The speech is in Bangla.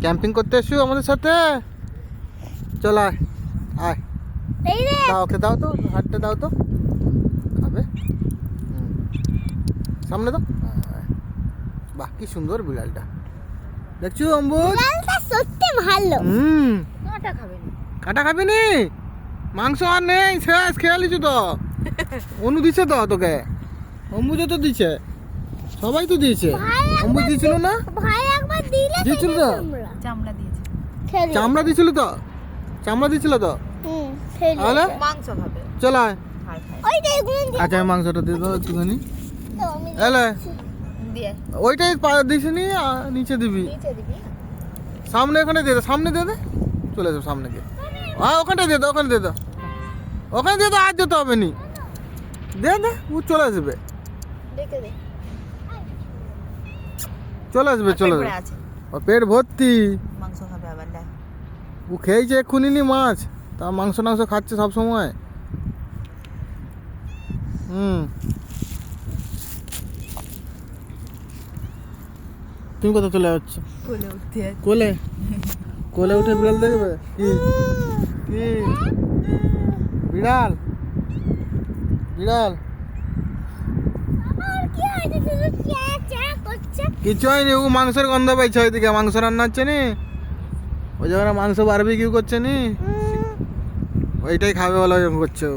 ক্যাম্পিং করতে এসো আমাদের সাথে? চল আয় আয়, দাও ওকে, দাও তো হাতটা দাও তো, খাবে। সামনে দাও। বাহ কি সুন্দর বিড়ালটা, দেখছো অম্বুজ? বিড়ালটা সত্যি ভালো। কাঁটা খাবে না। কাটা খাবি নি? মাংস আর নেই, শেষ খেয়ে লিচু তো। অনু দিছে তো তোকে, অম্বুজও তো দিছে, সবাই তো দিয়েছে। অম্বুজ দিয়েছিল না? ভাই একবার দিলে দিয়েছিল তো, চামড়া দিয়েছে। চামড়া দিয়েছিল তো, চামড়া দিয়েছিল তো। তাহলে মাংস খাবে। চল আয়। খায় খায়। ওইটা এগুলো আচ্ছা আমি মাংসটা দিয়ে দাও একটুখানি। আমি এলে দিয়ে ওইটাই দিস নি, নিচে দিবি। নিচে দিবি। সামনে ওখানে দিয়ে দে, সামনে দিয়ে দে, চলে যাও সামনে গিয়ে। ওখানটা দিয়ে দাও, ওখানে দিয়ে দাও, ওখানে দিয়ে দাও, আর যেতে হবে নি, দে দে, ও চলে আসবে, দেখে দে। চলে আসবে, চলে পেট ভরে আসবে। আছে। ওর পেট ভর্তি, মাংস খাবে আবার দেখ। ও খেয়েছে এক্ষুনি নি মাছ, তা মাংস টাংস খাচ্ছে সব সময়। তুমি কোথায় চলে যাচ্ছ? কোলে উঠতে আছে। কোলে, কোলে উঠে বিড়াল দেখবে? কি কি বিড়াল, বিড়াল আর কি হয়েছে, শুধু চ্যা চ্যা করছে। কিছু হয়নি, ও মাংসের গন্ধ পাইছে, ওইদিকে মাংস রান্না হচ্ছে নি, ওই জায়গায় মাংস বারবিকিউ করছে নি, ওইটাই খাবে বলে করছে ও।